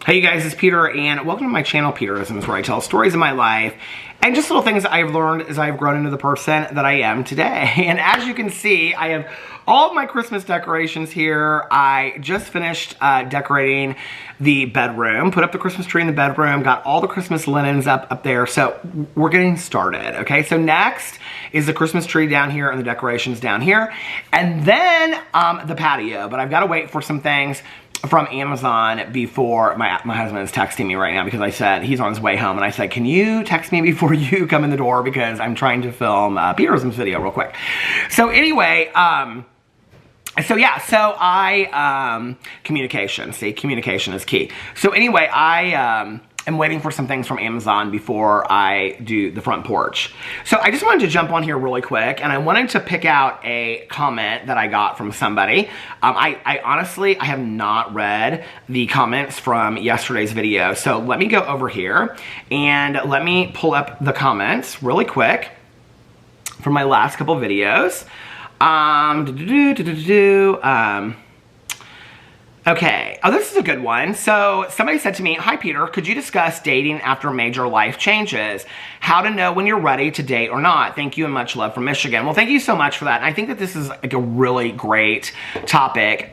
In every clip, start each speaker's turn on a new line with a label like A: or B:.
A: Hey you guys, it's Peter and welcome to my channel, Peterisms, where I tell stories of my life and just little things that I've learned as I've grown into the person that I am today. And as you can see, I have all of my Christmas decorations here. I just finished decorating the bedroom, put up the Christmas tree in the bedroom, got all the Christmas linens up there. So we're getting started, okay? So next is the Christmas tree down here and the decorations down here. And then the patio, but I've got to wait for some things from Amazon before my husband is texting me right now because I said he's on his way home and I said, can you text me before you come in the door because I'm trying to film a Peterisms video real quick. So anyway, communication, see, communication is key. So anyway, I am waiting for some things from Amazon before I do the front porch. So I just wanted to jump on here really quick and I wanted to pick out a comment that I got from somebody. I honestly, I have not read the comments from yesterday's video. So let me go over here and let me pull up the comments really quick from my last couple videos. Okay, oh, this is a good one. So somebody said to me, hi Peter, could you discuss dating after major life changes? How to know when you're ready to date or not? Thank you and much love from Michigan. Well, thank you so much for that. And I think that this is like a really great topic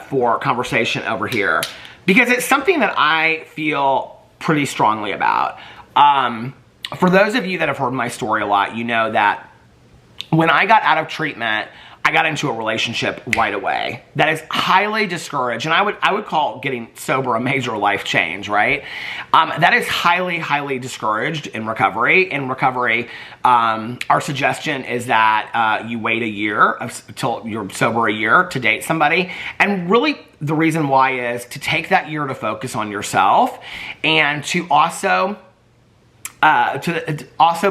A: for conversation over here because it's something that I feel pretty strongly about. For those of you that have heard my story a lot, you know that when I got out of treatment, I got into a relationship right away. That is highly discouraged, and I would call getting sober a major life change, right? That is highly, highly discouraged in recovery. In recovery, our suggestion is that you wait a year until you're sober a year to date somebody, and really the reason why is to take that year to focus on yourself and to also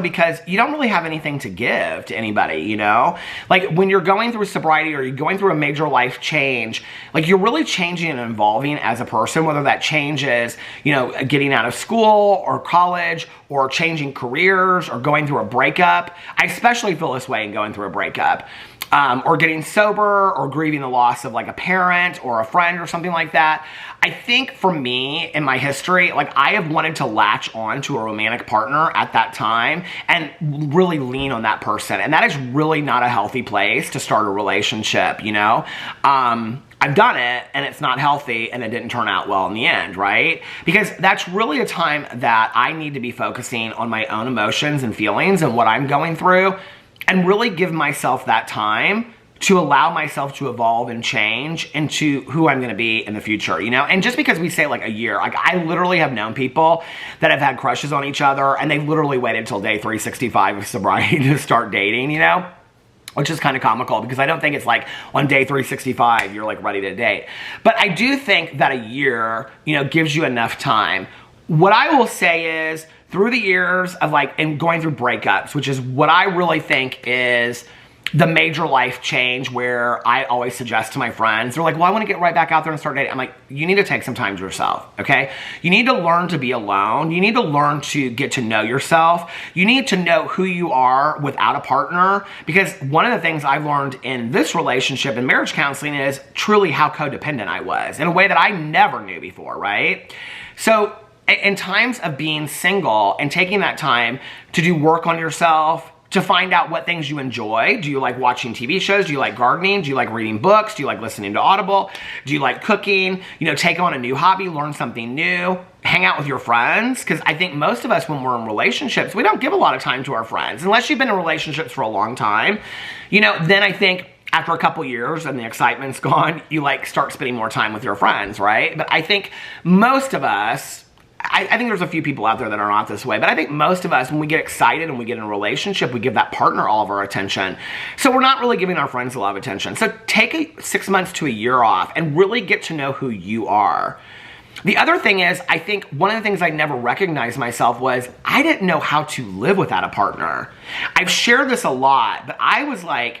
A: because you don't really have anything to give to anybody, you know? Like when you're going through sobriety or you're going through a major life change, like you're really changing and evolving as a person, whether that change is, you know, getting out of school or college or changing careers or going through a breakup. I especially feel this way in going through a breakup. Or getting sober or grieving the loss of like a parent or a friend or something like that. I think for me in my history, like I have wanted to latch on to a romantic partner at that time and really lean on that person. And that is really not a healthy place to start a relationship, you know? I've done it and it's not healthy and it didn't turn out well in the end, right? Because that's really a time that I need to be focusing on my own emotions and feelings and what I'm going through and really give myself that time to allow myself to evolve and change into who I'm gonna be in the future, you know? And just because we say like a year, like I literally have known people that have had crushes on each other and they literally waited till day 365 of sobriety to start dating, you know? Which is kind of comical because I don't think it's like on day 365 you're like ready to date. But I do think that a year, you know, gives you enough time. What I will say is through the years of like, and going through breakups, which is what I really think is the major life change where I always suggest to my friends, they're like, well, I want to get right back out there and start dating. I'm like, you need to take some time to yourself, okay? You need to learn to be alone. You need to learn to get to know yourself. You need to know who you are without a partner because one of the things I've learned in this relationship and marriage counseling is truly how codependent I was in a way that I never knew before, right? So in times of being single and taking that time to do work on yourself, to find out what things you enjoy. Do you like watching TV shows? Do you like gardening? Do you like reading books? Do you like listening to Audible? Do you like cooking? You know, take on a new hobby, learn something new, hang out with your friends. Because I think most of us, when we're in relationships, we don't give a lot of time to our friends. Unless you've been in relationships for a long time, you know, then I think after a couple years and the excitement's gone, you like start spending more time with your friends, right? But I think most of us, I think there's a few people out there that are not this way, but I think most of us, when we get excited and we get in a relationship, we give that partner all of our attention. So we're not really giving our friends a lot of attention. So take 6 months to a year off and really get to know who you are. The other thing is, I think one of the things I never recognized myself was I didn't know how to live without a partner. I've shared this a lot, but I was like,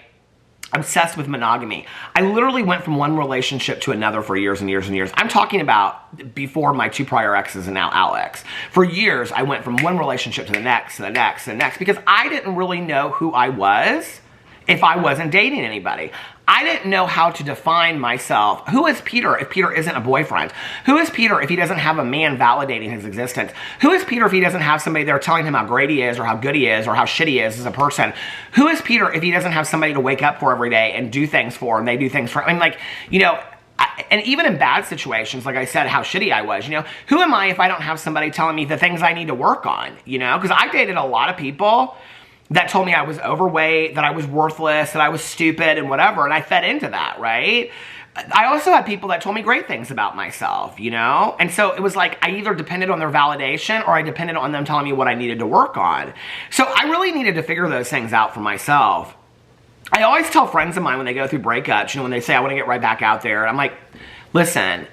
A: obsessed with monogamy. I literally went from one relationship to another for years and years and years. I'm talking about before my 2 prior exes and now Alex. For years, I went from one relationship to the next, to the next, to the next, because I didn't really know who I was if I wasn't dating anybody. I didn't know how to define myself. Who is Peter if Peter isn't a boyfriend? Who is Peter if he doesn't have a man validating his existence? Who is Peter if he doesn't have somebody there telling him how great he is or how good he is or how shit he is as a person? Who is Peter if he doesn't have somebody to wake up for every day and do things for, and they do things for him? I mean, like, you know, and even in bad situations, like I said, how shitty I was, you know, who am I if I don't have somebody telling me the things I need to work on, you know? Because I dated a lot of people that told me I was overweight, that I was worthless, that I was stupid and whatever, and I fed into that, right? I also had people that told me great things about myself, you know? And so it was like I either depended on their validation or I depended on them telling me what I needed to work on. So I really needed to figure those things out for myself. I always tell friends of mine when they go through breakups, you know, when they say, I want to get right back out there, I'm like, listen,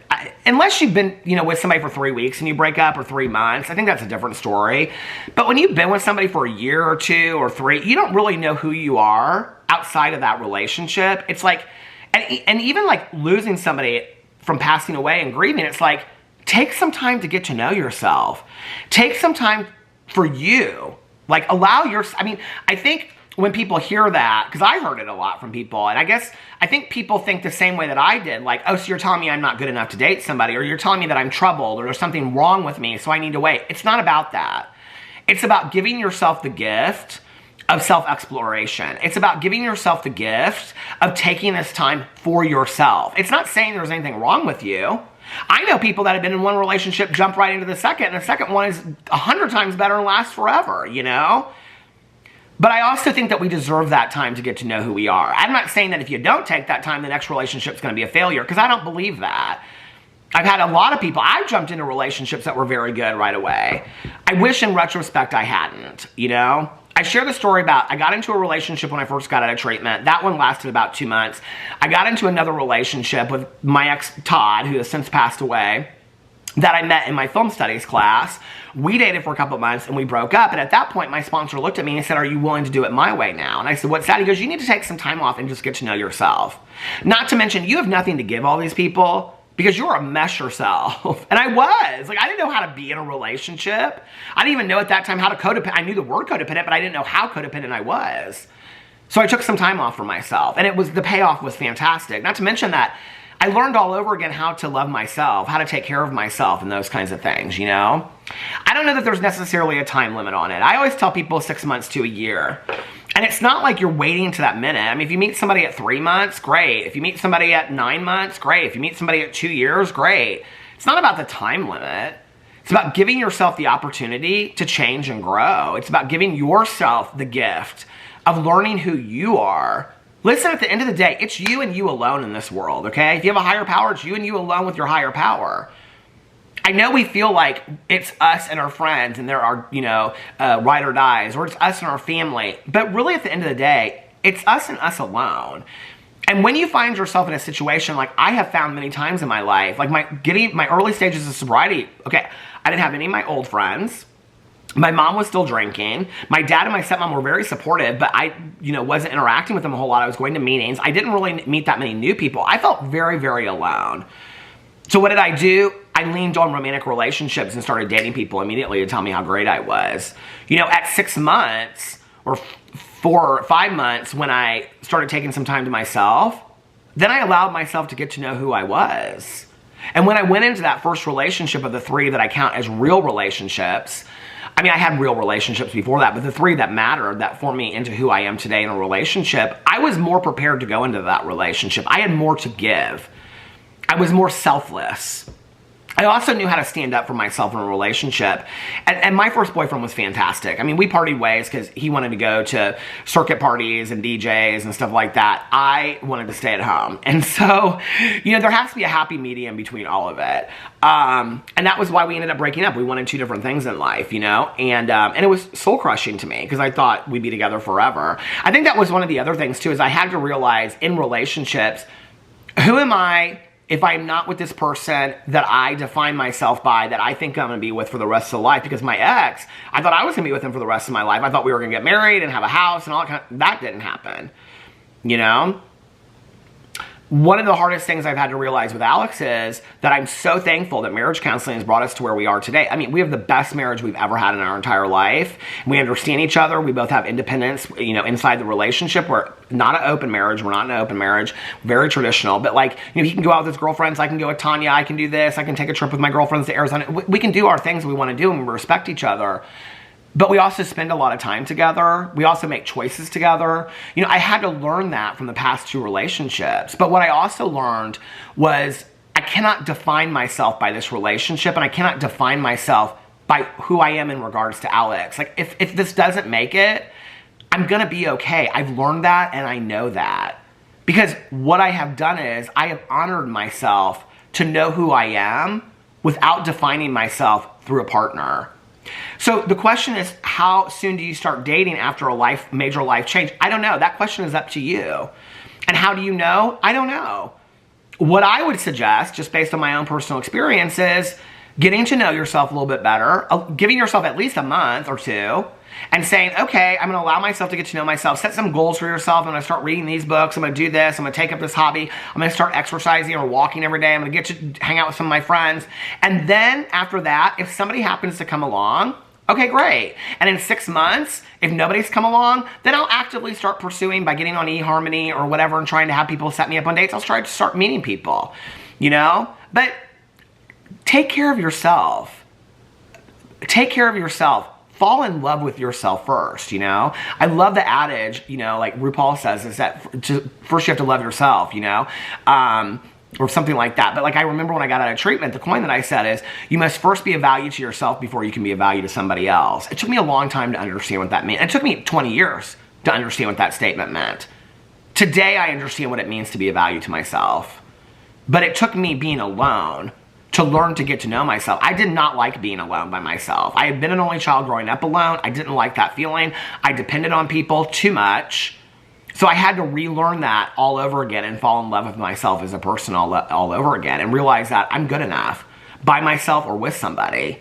A: unless you've been, you know, with somebody for 3 weeks and you break up, or 3 months, I think that's a different story. But when you've been with somebody for a year or 2 or 3, you don't really know who you are outside of that relationship. It's like, and even like losing somebody from passing away and grieving, it's like, take some time to get to know yourself. Take some time for you. Like, allow your, I mean, I think when people hear that, because I heard it a lot from people, and I think people think the same way that I did, like, oh, so you're telling me I'm not good enough to date somebody, or you're telling me that I'm troubled, or there's something wrong with me, so I need to wait. It's not about that. It's about giving yourself the gift of self-exploration. It's about giving yourself the gift of taking this time for yourself. It's not saying there's anything wrong with you. I know people that have been in one relationship, jump right into the second, and the second one is 100 times better and lasts forever, you know? But I also think that we deserve that time to get to know who we are. I'm not saying that if you don't take that time, the next relationship's going to be a failure, because I don't believe that. I've had a lot of people, I've jumped into relationships that were very good right away. I wish in retrospect I hadn't, you know? I share the story about, I got into a relationship when I first got out of treatment. That one lasted about 2 months. I got into another relationship with my ex, Todd, who has since passed away, that I met in my film studies class. We dated for a couple of months and we broke up. And at that point, my sponsor looked at me and said, are you willing to do it my way now? And I said, what's that? He goes, you need to take some time off and just get to know yourself. Not to mention, you have nothing to give all these people because you're a mess yourself. And I was. Like, I didn't know how to be in a relationship. I didn't even know at that time how to codependent. I knew the word codependent, but I didn't know how codependent I was. So I took some time off for myself. And the payoff was fantastic. Not to mention that I learned all over again how to love myself, how to take care of myself and those kinds of things, you know? I don't know that there's necessarily a time limit on it. I always tell people 6 months to a year. And it's not like you're waiting to that minute. I mean, if you meet somebody at 3 months, great. If you meet somebody at 9 months, great. If you meet somebody at 2 years, great. It's not about the time limit. It's about giving yourself the opportunity to change and grow. It's about giving yourself the gift of learning who you are. Listen, at the end of the day, it's you and you alone in this world, okay? If you have a higher power, it's you and you alone with your higher power. I know we feel like it's us and our friends and there are, you know, ride or dies, or it's us and our family. But really, at the end of the day, it's us and us alone. And when you find yourself in a situation like I have found many times in my life, like my early stages of sobriety, okay, I didn't have any of my old friends. My mom was still drinking. My dad and my stepmom were very supportive, but I, you know, wasn't interacting with them a whole lot. I was going to meetings. I didn't really meet that many new people. I felt very, very alone. So what did I do? I leaned on romantic relationships and started dating people immediately to tell me how great I was. You know, at 6 months or 4 or 5 months, when I started taking some time to myself, then I allowed myself to get to know who I was. And when I went into that first relationship of the 3 that I count as real relationships, I mean, I had real relationships before that, but the 3 that mattered, that formed me into who I am today in a relationship, I was more prepared to go into that relationship. I had more to give. I was more selfless. I also knew how to stand up for myself in a relationship. And my first boyfriend was fantastic. I mean, we partied ways because he wanted to go to circuit parties and DJs and stuff like that. I wanted to stay at home. And so, you know, there has to be a happy medium between all of it. And that was why we ended up breaking up. We wanted 2 different things in life, you know? And it was soul-crushing to me because I thought we'd be together forever. I think that was one of the other things, too, is I had to realize in relationships, who am I if I'm not with this person that I define myself by, that I think I'm going to be with for the rest of the life? Because my ex, I thought I was going to be with him for the rest of my life. I thought we were going to get married and have a house and all that. That didn't happen, you know? one of the hardest things I've had to realize with Alex is that I'm so thankful that marriage counseling has brought us to where we are today. I mean, we have the best marriage we've ever had in our entire life. We understand each other. We both have independence, you know, inside the relationship. We're not an open marriage. We're not in an open marriage. Very traditional. But like, you know, he can go out with his girlfriends. I can go with Tanya. I can do this. I can take a trip with my girlfriends to Arizona. We can do our things we want to do and we respect each other. But we also spend a lot of time together. We also make choices together. You know, I had to learn that from the past 2 relationships. But what I also learned was I cannot define myself by this relationship, and I cannot define myself by who I am in regards to Alex. Like, if this doesn't make it, I'm gonna be okay. I've learned that, and I know that. Because what I have done is I have honored myself to know who I am without defining myself through a partner. So the question is, how soon do you start dating after a major life change? I don't know. That question is up to you. And how do you know? I don't know. What I would suggest, just based on my own personal experience, is getting to know yourself a little bit better, giving yourself at least a month or 2, and saying, okay, I'm going to allow myself to get to know myself. Set some goals for yourself. I'm going to start reading these books. I'm going to do this. I'm going to take up this hobby. I'm going to start exercising or walking every day. I'm going to get to hang out with some of my friends. And then after that, if somebody happens to come along, okay, great. And in 6 months, if nobody's come along, then I'll actively start pursuing by getting on eHarmony or whatever and trying to have people set me up on dates. I'll try to start meeting people, you know? But take care of yourself. Take care of yourself. Fall in love with yourself first, you know? I love the adage, you know, like RuPaul says, is that first you have to love yourself, you know? Or something like that. But like, I remember when I got out of treatment, the coin that I said is, you must first be a value to yourself before you can be a value to somebody else. It took me a long time to understand what that meant. It took me 20 years to understand what that statement meant. Today, I understand what it means to be a value to myself. But it took me being alone to learn to get to know myself. I did not like being alone by myself. I had been an only child growing up alone. I didn't like that feeling. I depended on people too much. So I had to relearn that all over again and fall in love with myself as a person all over again and realize that I'm good enough by myself or with somebody.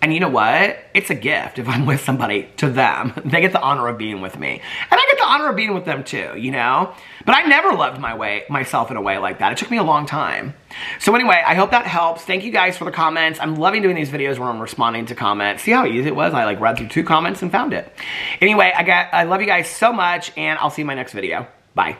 A: And you know what? It's a gift if I'm with somebody to them. They get the honor of being with me. And I get the honor of being with them too, you know? But I never loved myself in a way like that. It took me a long time. So anyway, I hope that helps. Thank you guys for the comments. I'm loving doing these videos where I'm responding to comments. See how easy it was? I like read through 2 comments and found it. Anyway, I love you guys so much, and I'll see you in my next video. Bye.